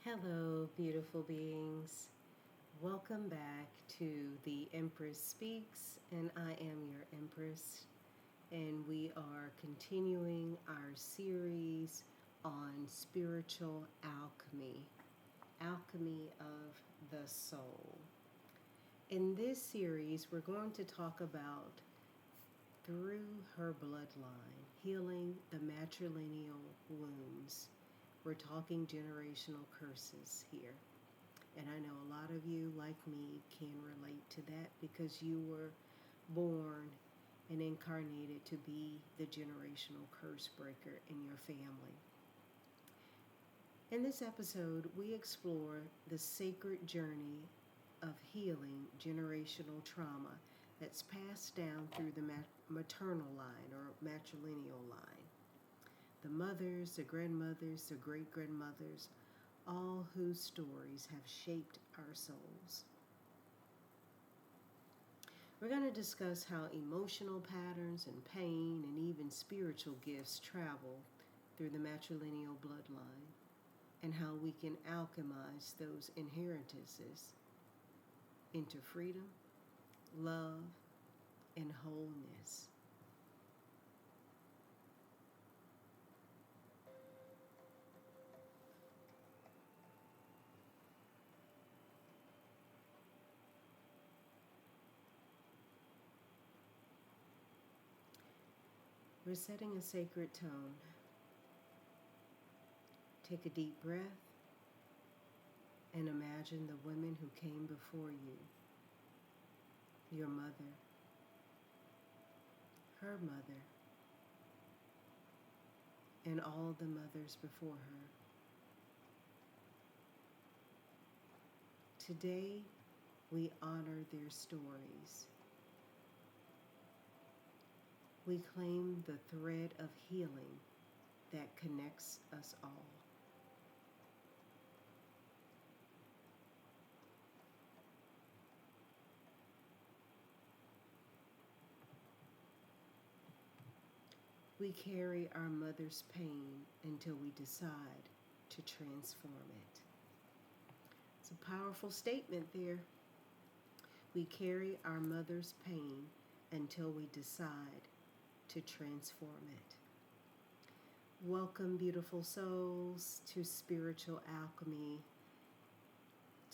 Hello, beautiful beings. Welcome back to The Empress Speaks, and I am your Empress. And we are continuing our series on spiritual alchemy, alchemy of the soul. In this series, we're going to talk about through her bloodline, healing the matrilineal wounds. We're talking generational curses here. And I know a lot of you, like me, can relate to that because you were born and incarnated to be the generational curse breaker in your family. In this episode, we explore the sacred journey of healing generational trauma that's passed down through the maternal line or matrilineal line. The mothers, the grandmothers, the great-grandmothers, all whose stories have shaped our souls. We're going to discuss how emotional patterns and pain and even spiritual gifts travel through the matrilineal bloodline and how we can alchemize those inheritances into freedom, love, and wholeness. We're setting a sacred tone. Take a deep breath and imagine the women who came before you. Your mother, her mother, and all the mothers before her. Today, we honor their stories. We claim the thread of healing that connects us all. We carry our mother's pain until we decide to transform it. It's a powerful statement there. We carry our mother's pain until we decide to transform it. Welcome, beautiful souls, to Spiritual Alchemy.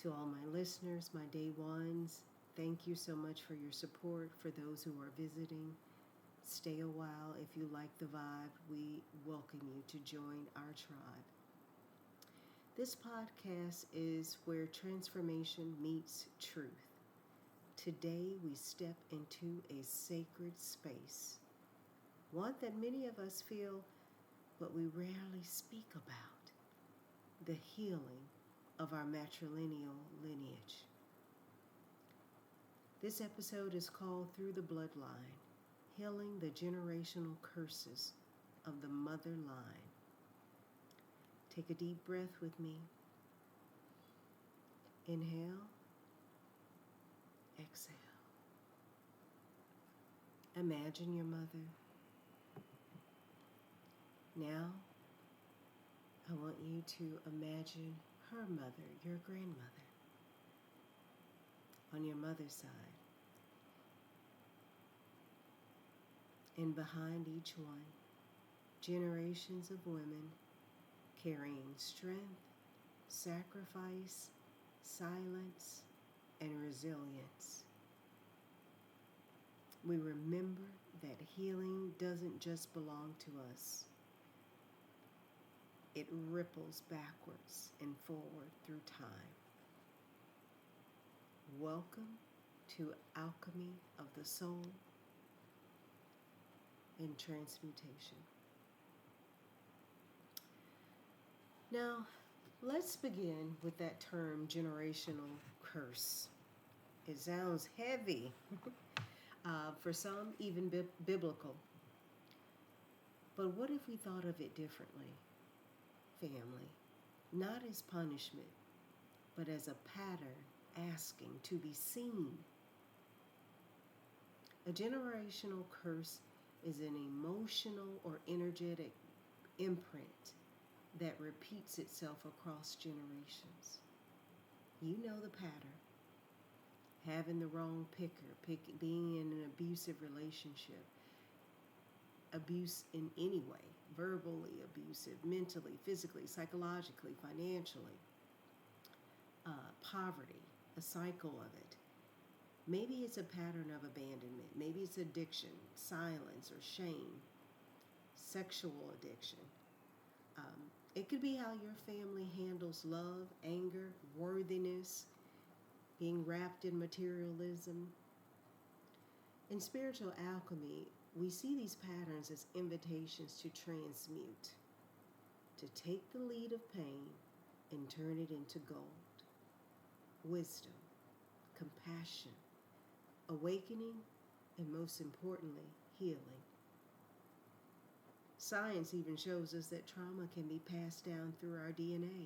To all my listeners, my day ones, thank you so much for your support. For those who are visiting, stay a while. If you like the vibe, we welcome you to join our tribe. This podcast is where transformation meets truth. Today we step into a sacred space, one that many of us feel but we rarely speak about, the healing of our matrilineal lineage. This episode is called Through the Bloodline, Healing the Generational Curses of the Mother Line. Take a deep breath with me. Inhale, exhale. Imagine your mother. Now, I want you to imagine her mother, your grandmother, on your mother's side. And behind each one, generations of women carrying strength, sacrifice, silence, and resilience. We remember that healing doesn't just belong to us. It ripples backwards and forward through time. Welcome to Alchemy of the Soul and Transmutation. Now, let's begin with that term, generational curse. It sounds heavy, for some even biblical. But what if we thought of it differently? Family, not as punishment, but as a pattern asking to be seen. A generational curse is an emotional or energetic imprint that repeats itself across generations. You know the pattern. Having the wrong picker, being in an abusive relationship, abuse in any way, verbally abusive, mentally, physically, psychologically, financially, poverty, a cycle of it. Maybe it's a pattern of abandonment. Maybe it's addiction, silence, or shame, sexual addiction. It could be how your family handles love, anger, worthiness, being wrapped in materialism. In spiritual alchemy, we see these patterns as invitations to transmute, to take the lead of pain and turn it into gold, wisdom, compassion, awakening, and most importantly, healing. Science even shows us that trauma can be passed down through our DNA.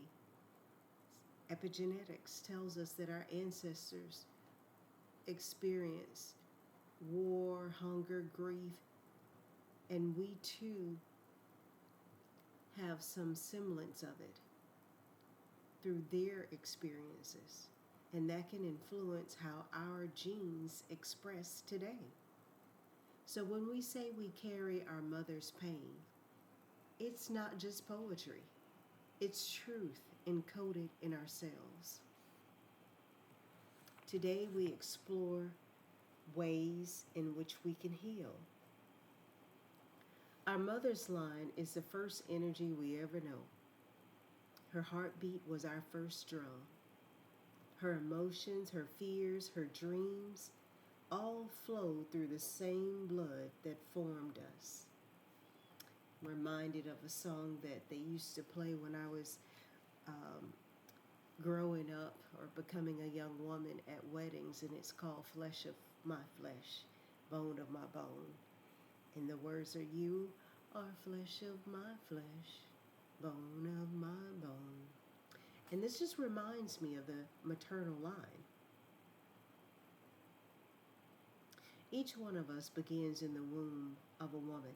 Epigenetics tells us that our ancestors experienced war, hunger, grief, and we too have some semblance of it through their experiences. And that can influence how our genes express today. So when we say we carry our mother's pain, it's not just poetry. It's truth encoded in ourselves. Today we explore ways in which we can heal. Our mother's line is the first energy we ever know. Her heartbeat was our first drum. Her emotions, her fears, her dreams all flow through the same blood that formed us. I'm reminded of a song that they used to play when I was growing up or becoming a young woman at weddings, and it's called Flesh of My Flesh, Bone of My Bone. And the words are, you are flesh of my flesh, bone of my bone. And this just reminds me of the maternal line. Each one of us begins in the womb of a woman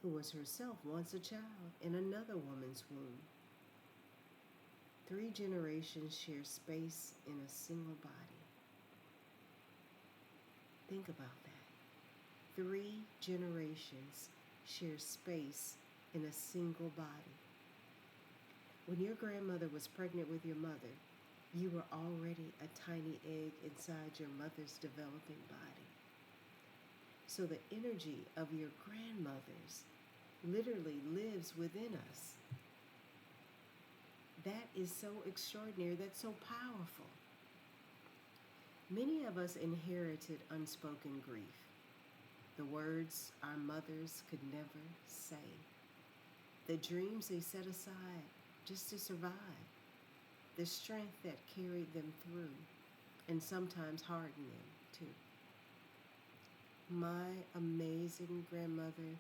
who was herself once a child in another woman's womb. 3 generations share space in a single body. Think about that. 3 generations share space in a single body. When your grandmother was pregnant with your mother, you were already a tiny egg inside your mother's developing body. So the energy of your grandmothers literally lives within us. That is so extraordinary. That's so powerful. Many of us inherited unspoken grief, the words our mothers could never say, the dreams they set aside just to survive, the strength that carried them through and sometimes hardened them too. My amazing grandmother,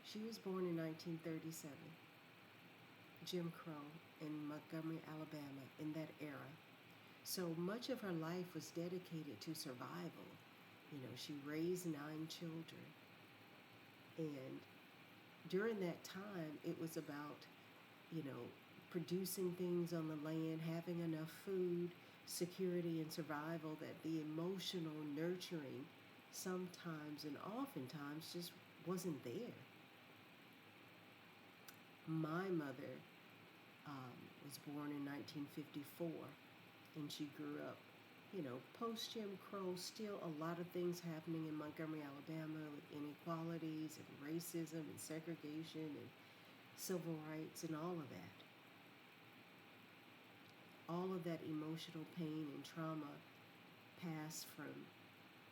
she was born in 1937, Jim Crow in Montgomery, Alabama, in that era. So much of her life was dedicated to survival. You know, she raised 9 children. And during that time, it was about, producing things on the land, having enough food, security, and survival, that the emotional nurturing sometimes and oftentimes just wasn't there. My mother was born in 1954, and she grew up, post-Jim Crow, still a lot of things happening in Montgomery, Alabama, with inequalities and racism and segregation and civil rights and all of that. All of that emotional pain and trauma passed from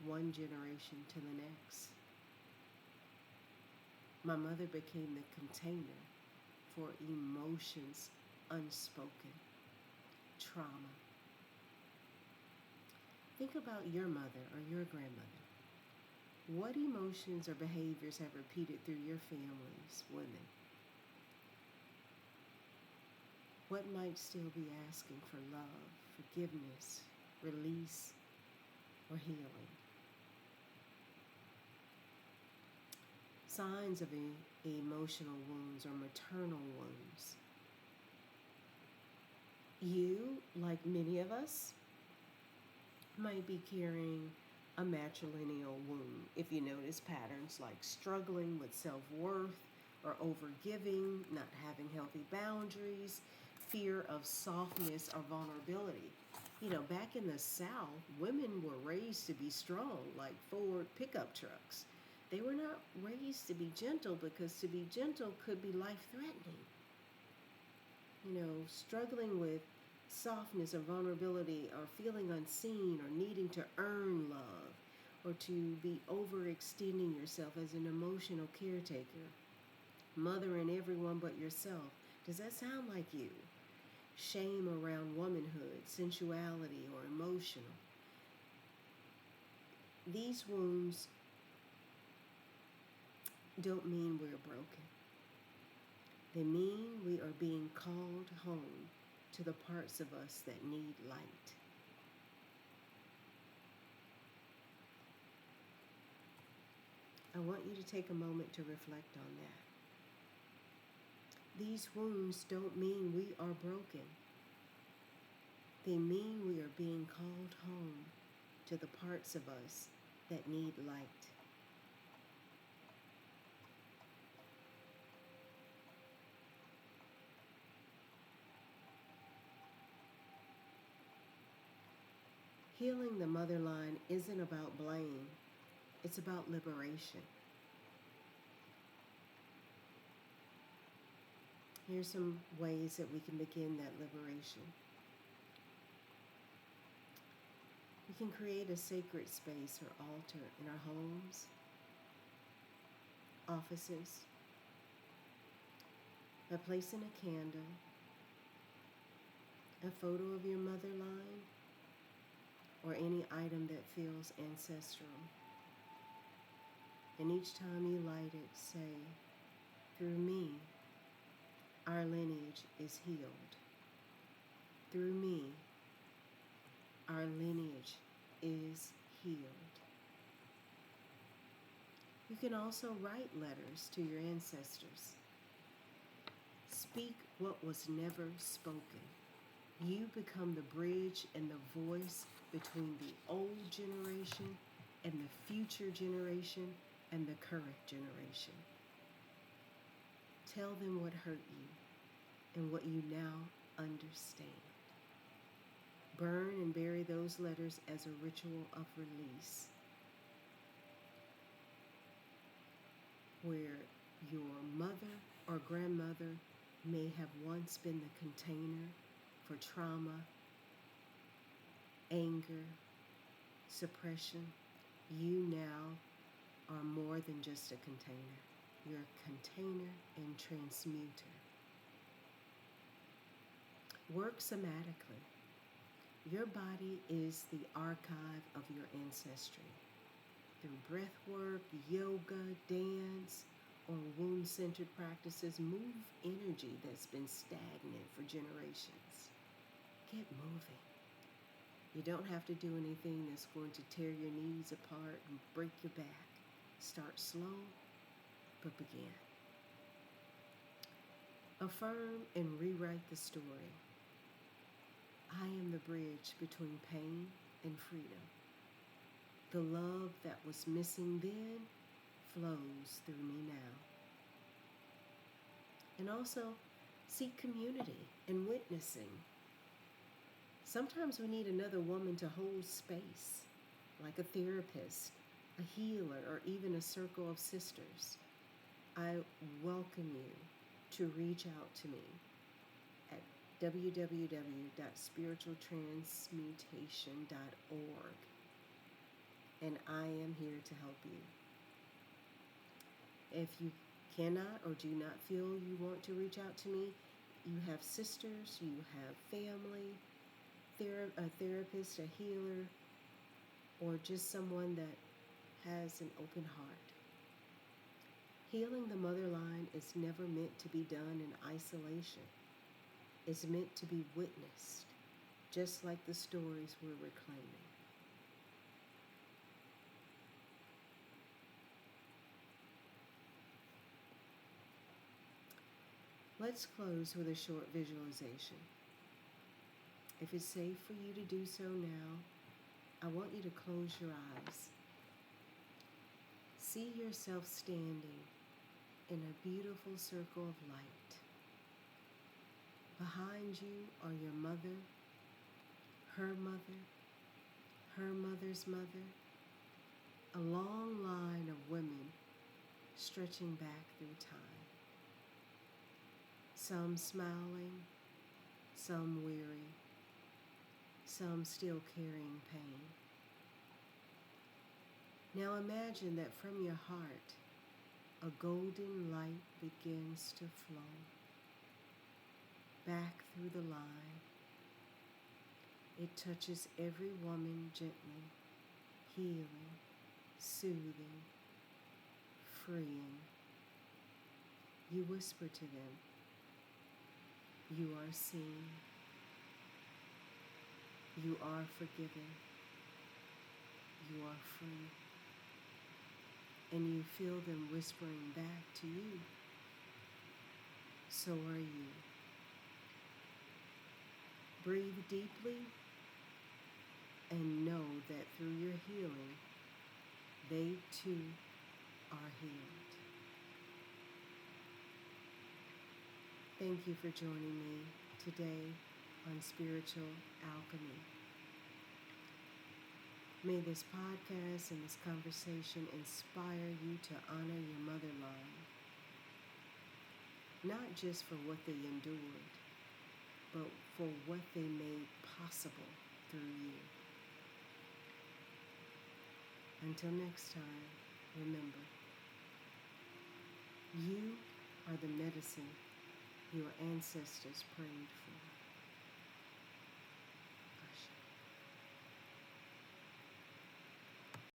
one generation to the next. My mother became the container for emotions unspoken, trauma. Think about your mother or your grandmother. What emotions or behaviors have repeated through your families, women? What might still be asking for love, forgiveness, release, or healing? signs of emotional wounds or maternal wounds. You, like many of us, might be carrying a matrilineal wound if you notice patterns like struggling with self-worth or overgiving, not having healthy boundaries, fear of softness or vulnerability. Back in the South, women were raised to be strong, like Ford pickup trucks. They were not raised to be gentle because to be gentle could be life threatening. Struggling with softness or vulnerability or feeling unseen or needing to earn love or to be overextending yourself as an emotional caretaker, mothering everyone but yourself. Does that sound like you? Shame around womanhood, sensuality, or emotional. These wounds don't mean we're broken. They mean we are being called home to the parts of us that need light. I want you to take a moment to reflect on that. These wounds don't mean we are broken. They mean we are being called home to the parts of us that need light. Healing the motherline isn't about blame, it's about liberation. Here's some ways that we can begin that liberation. We can create a sacred space or altar in our homes, offices, by placing a candle, a photo of your motherline, or any item that feels ancestral. And each time you light it, say, through me, our lineage is healed. Through me, our lineage is healed. You can also write letters to your ancestors. Speak what was never spoken. You become the bridge and the voice between the old generation and the future generation and the current generation. Tell them what hurt you and what you now understand. Burn and bury those letters as a ritual of release, where your mother or grandmother may have once been the container for trauma, anger, suppression. You now are more than just a container. You're a container and transmuter. Work somatically. Your body is the archive of your ancestry. Through breath work, yoga, dance, or wound-centered practices, move energy that's been stagnant for generations. Get moving. You don't have to do anything that's going to tear your knees apart and break your back. Start slow, but begin. Affirm and rewrite the story. I am the bridge between pain and freedom. The love that was missing then flows through me now. And also, seek community and witnessing. Sometimes we need another woman to hold space, like a therapist, a healer, or even a circle of sisters. I welcome you to reach out to me at www.spiritualtransmutation.org, and I am here to help you. If you cannot or do not feel you want to reach out to me, you have sisters, you have family, a therapist, a healer, or just someone that has an open heart. Healing the motherline is never meant to be done in isolation. It's meant to be witnessed, just like the stories we're reclaiming. Let's close with a short visualization. If it's safe for you to do so now, I want you to close your eyes. See yourself standing in a beautiful circle of light. Behind you are your mother, her mother, her mother's mother, a long line of women stretching back through time. Some smiling, some weary, some still carrying pain. Now imagine that from your heart, a golden light begins to flow back through the line. It touches every woman gently, healing, soothing, freeing. You whisper to them, you are seen, you are forgiven, you are free. And you feel them whispering back to you, so are you. Breathe deeply and know that through your healing, they too are healed. Thank you for joining me today on Spiritual Alchemy. May this podcast and this conversation inspire you to honor your mother line, not just for what they endured, but for what they made possible through you. Until next time, remember, you are the medicine your ancestors prayed for.